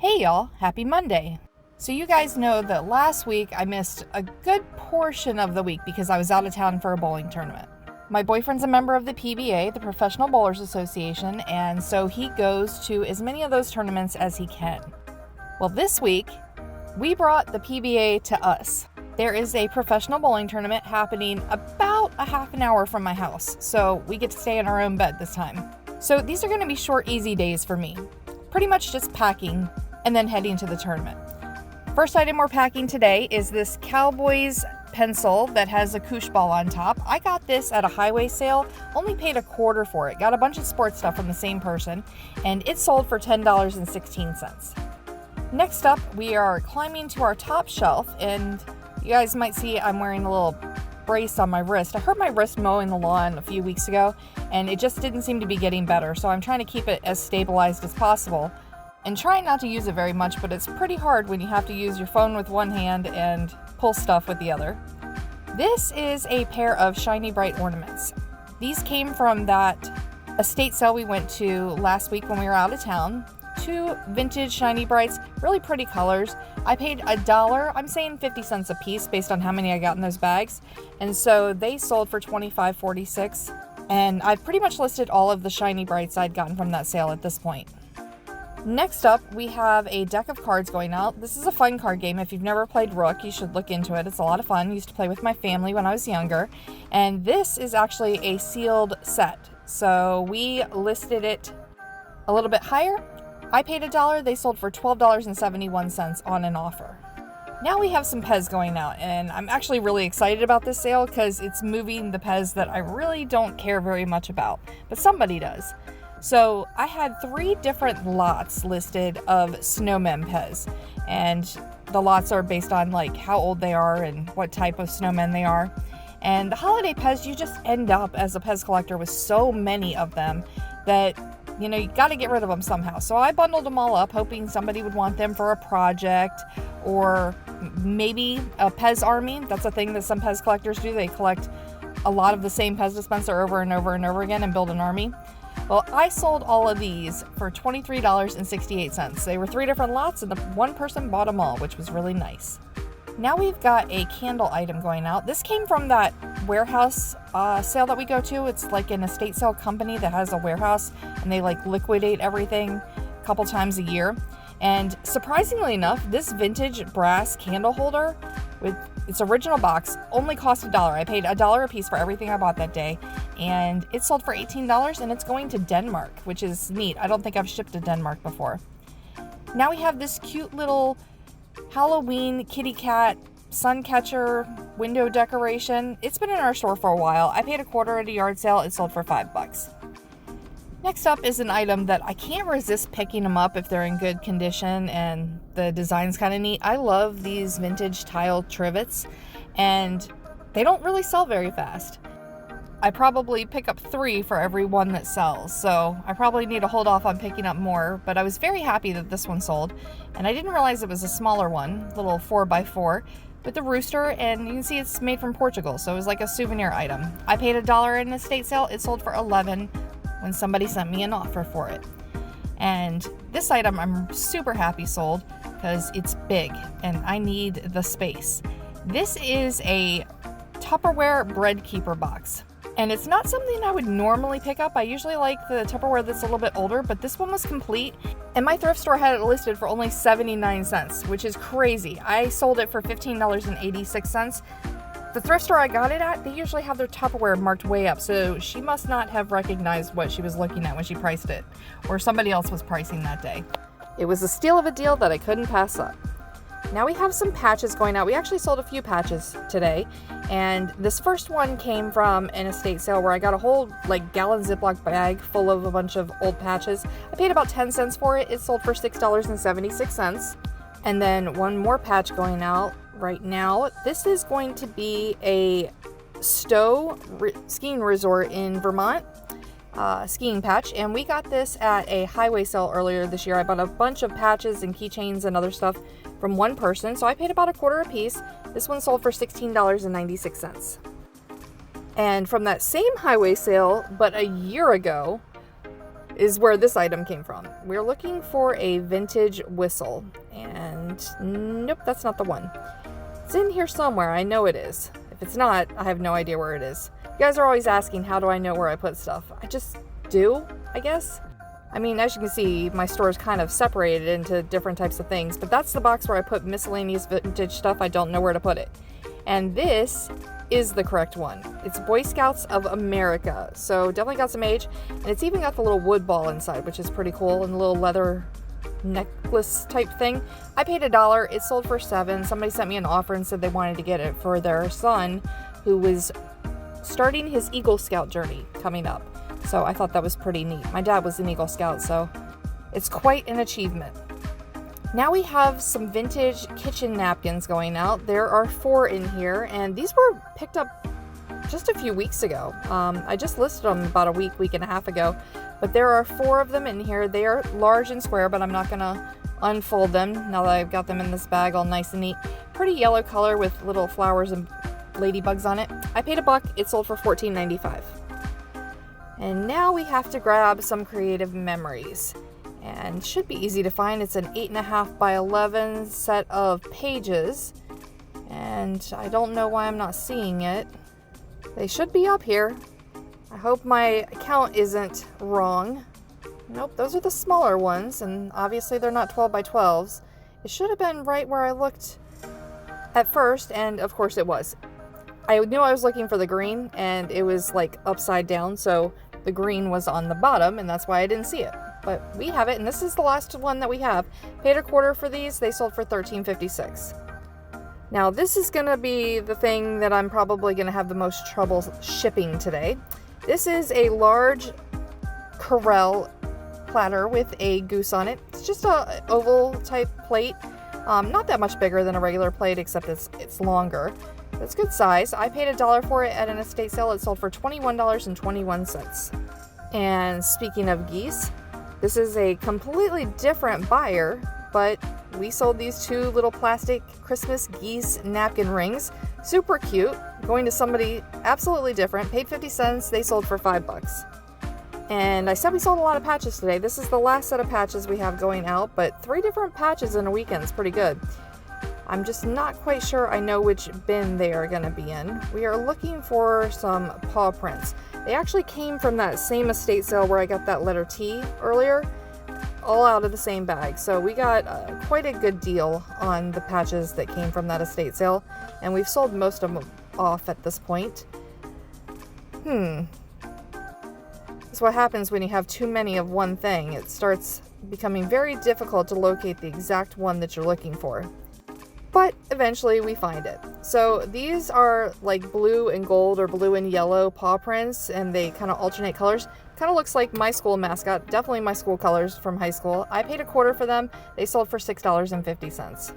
Hey y'all, happy Monday. So you guys know that last week I missed a good portion of the week because I was out of town for a bowling tournament. My boyfriend's a member of the PBA, the Professional Bowlers Association, and so he goes to as many of those tournaments as he can. Well, this week, we brought the PBA to us. There is a professional bowling tournament happening about a half an hour from my house, so we get to stay in our own bed this time. So these are going to be short, easy days for me. Pretty much just packing and then heading to the tournament. First item we're packing today is this Cowboys pencil that has a koosh ball on top. I got this at a highway sale, only paid $0.25 for it. Got a bunch of sports stuff from the same person, and it sold for $10.16. Next up, we are climbing to our top shelf, and you guys might see I'm wearing a little brace on my wrist. I hurt my wrist mowing the lawn a few weeks ago, and it just didn't seem to be getting better, so I'm trying to keep it as stabilized as possible. And trying not to use it very much, but it's pretty hard when you have to use your phone with one hand and pull stuff with the other. This is a pair of Shiny Bright ornaments. These came from that estate sale we went to last week when we were out of town. 2 vintage Shiny Brights, really pretty colors. I paid $1, I'm saying 50 cents a piece based on how many I got in those bags. And so they sold for $25.46. And I've pretty much listed all of the Shiny Brights I'd gotten from that sale at this point. Next up, we have a deck of cards going out. This is a fun card game. If you've never played Rook, you should look into it. It's a lot of fun. I used to play with my family when I was younger. And this is actually a sealed set. So we listed it a little bit higher. I paid $1. They sold for $12.71 on an offer. Now we have some Pez going out, and I'm actually really excited about this sale because it's moving the Pez that I really don't care very much about, but somebody does. So I had 3 different lots listed of snowmen Pez, and the lots are based on like how old they are and what type of snowmen they are. And the holiday Pez, you just end up as a Pez collector with so many of them that you got to get rid of them somehow. So I bundled them all up, hoping somebody would want them for a project or maybe a Pez army. That's a thing that some Pez collectors do. They collect a lot of the same Pez dispenser over and over and over again and build an army. Well, I sold all of these for $23.68. They were 3 different lots, and the one person bought them all, which was really nice. Now we've got a candle item going out. This came from that warehouse sale that we go to. It's like an estate sale company that has a warehouse, and they like liquidate everything a couple times a year. And surprisingly enough, this vintage brass candle holder with its original box only cost $1. I paid $1 a piece for everything I bought that day, and it sold for $18, and it's going to Denmark, which is neat. I don't think I've shipped to Denmark before. Now we have this cute little Halloween kitty cat sun catcher window decoration. It's been in our store for a while. I paid $0.25 at a yard sale. It sold for $5. Next up is an item that I can't resist picking them up if they're in good condition and the design's kind of neat. I love these vintage tile trivets, and they don't really sell very fast. I probably pick up 3 for every one that sells, so I probably need to hold off on picking up more, but I was very happy that this one sold, and I didn't realize it was a smaller one, little 4x4, with the rooster, and you can see it's made from Portugal, so it was like a souvenir item. I paid $1 in the estate sale. It sold for $11 when somebody sent me an offer for it. And this item I'm super happy sold because it's big and I need the space. This is a Tupperware bread keeper box. And it's not something I would normally pick up. I usually like the Tupperware that's a little bit older, but this one was complete. And my thrift store had it listed for only 79 cents, which is crazy. I sold it for $15.86. The thrift store I got it at, they usually have their Tupperware marked way up, so she must not have recognized what she was looking at when she priced it, or somebody else was pricing that day. It was a steal of a deal that I couldn't pass up. Now we have some patches going out. We actually sold a few patches today, and this first one came from an estate sale where I got a whole gallon Ziploc bag full of a bunch of old patches. I paid about 10 cents for it. It sold for $6.76. And then one more patch going out right now. This is going to be a Stowe skiing resort in Vermont skiing patch, and we got this at a highway sale earlier this year. I bought a bunch of patches and keychains and other stuff from one person, so I paid about $0.25 a piece. This one sold for $16.96. And from that same highway sale, but a year ago, is where this item came from. We're looking for a vintage whistle, and nope, that's not the one. It's in here somewhere. I know it is. If it's not, I have no idea where it is. You guys are always asking, how do I know where I put stuff? I just do, I guess. I mean, as you can see, my store is kind of separated into different types of things, but that's the box where I put miscellaneous vintage stuff. I don't know where to put it. And this is the correct one. It's Boy Scouts of America. So definitely got some age, and it's even got the little wood ball inside, which is pretty cool, and a little leather necklace type thing. I paid $1. It sold for $7. Somebody sent me an offer and said they wanted to get it for their son, who was starting his Eagle Scout journey coming up. So I thought that was pretty neat. My dad was an Eagle Scout, so it's quite an achievement. Now we have some vintage kitchen napkins going out. There are 4 in here, and these were picked up just a few weeks ago. I just listed them about a week and a half ago, but there are 4 of them in here. They are large and square, but I'm not gonna unfold them now that I've got them in this bag all nice and neat. Pretty yellow color with little flowers and ladybugs on it. I paid $1. It sold for $14.95. And now we have to grab some creative memories. And should be easy to find. It's an 8.5 by 11 set of pages. And I don't know why I'm not seeing it. They should be up here. I hope my count isn't wrong. Nope, those are the smaller ones, and obviously they're not 12 by 12s. It should have been right where I looked at first, and of course it was. I knew I was looking for the green, and it was like upside down, so the green was on the bottom, and that's why I didn't see it. But we have it, and this is the last one that we have. Paid $0.25 for these. They sold for $13.56. Now this is gonna be the thing that I'm probably gonna have the most trouble shipping today. This is a large Corelle platter with a goose on it. It's just a oval type plate. Not that much bigger than a regular plate, except it's longer. It's good size. I paid $1 for it at an estate sale. It sold for $21.21. And speaking of geese, this is a completely different buyer, but we sold these 2 little plastic Christmas geese napkin rings. Super cute. Going to somebody absolutely different. Paid 50 cents. They sold for $5. And I said we sold a lot of patches today. This is the last set of patches we have going out, but 3 different patches in a weekend is pretty good. I'm just not quite sure I know which bin they are going to be in. We are looking for some paw prints. They actually came from that same estate sale where I got that letter T earlier, all out of the same bag. So we got quite a good deal on the patches that came from that estate sale, and we've sold most of them off at this point. That's what happens when you have too many of one thing. It starts becoming very difficult to locate the exact one that you're looking for. But eventually we find it. So these are like blue and gold or blue and yellow paw prints, and they kind of alternate colors. Kind of looks like my school mascot, definitely my school colors from high school. I paid $0.25 for them. They sold for $6.50.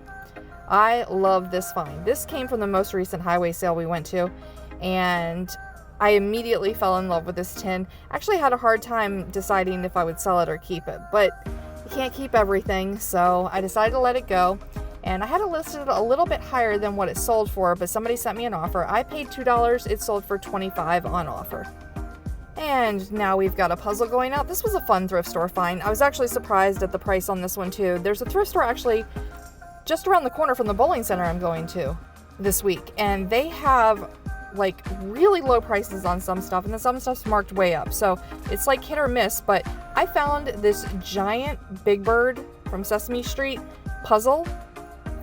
I love this find. This came from the most recent highway sale we went to, and I immediately fell in love with this tin. Actually had a hard time deciding if I would sell it or keep it, but you can't keep everything, so I decided to let it go. And I had it listed a little bit higher than what it sold for, but somebody sent me an offer. I paid $2. It sold for $25 on offer. And now we've got a puzzle going out. This was a fun thrift store find. I was actually surprised at the price on this one too. There's a thrift store actually just around the corner from the bowling center I'm going to this week, and they have like really low prices on some stuff, and then some stuff's marked way up. So it's like hit or miss, but I found this giant Big Bird from Sesame Street puzzle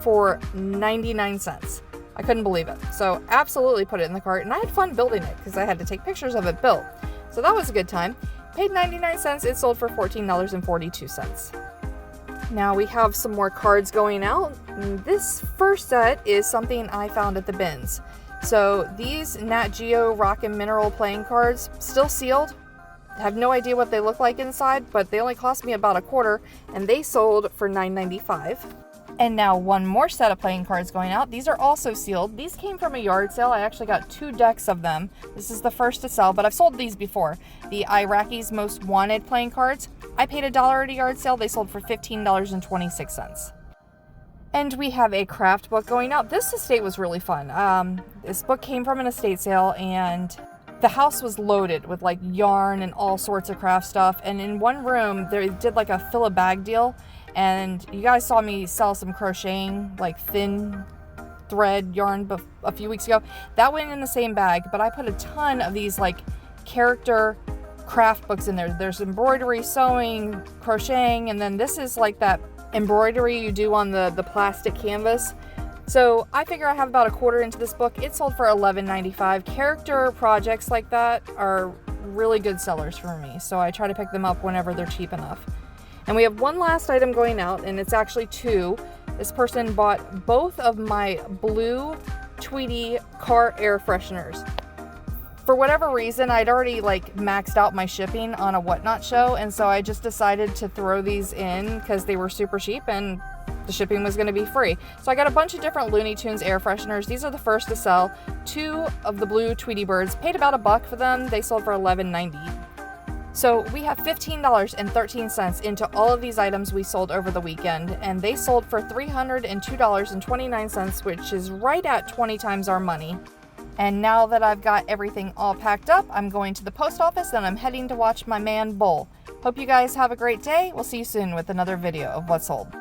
for 99 cents. I couldn't believe it. So absolutely put it in the cart, and I had fun building it because I had to take pictures of it built. So that was a good time. Paid 99 cents. It sold for $14.42. Now we have some more cards going out. This first set is something I found at the bins. So these Nat Geo Rock and Mineral playing cards, still sealed. I have no idea what they look like inside, but they only cost me about $0.25, and they sold for $9.95. And now one more set of playing cards going out. These are also sealed. These came from a yard sale. I actually got 2 decks of them. This is the first to sell, but I've sold these before. The Iraqi's Most Wanted playing cards. I paid $1 at a yard sale. They sold for $15.26. And we have a craft book going out. This estate was really fun. This book came from an estate sale, and The house was loaded with like yarn and all sorts of craft stuff. And in one room, they did like a fill a bag deal. And you guys saw me sell some crocheting, like thin thread yarn a few weeks ago. That went in the same bag, but I put a ton of these like character craft books in there. There's embroidery, sewing, crocheting, and then this is like that embroidery you do on the plastic canvas. So I figure I have about a quarter into this book. It sold for $11.95. Character projects like that are really good sellers for me, so I try to pick them up whenever they're cheap enough. And we have one last item going out, and it's actually two. This person bought both of my blue Tweety car air fresheners. For whatever reason, I'd already like maxed out my shipping on a Whatnot show, and so I just decided to throw these in because they were super cheap and the shipping was going to be free. So I got a bunch of different Looney Tunes air fresheners. These are the first to sell. Two of the blue Tweety birds. Paid about $1 for them. They sold for $11.90. So we have $15.13 into all of these items we sold over the weekend, and they sold for $302.29, which is right at 20 times our money. And now that I've got everything all packed up, I'm going to the post office and I'm heading to watch my man Bull. Hope you guys have a great day. We'll see you soon with another video of What Sold.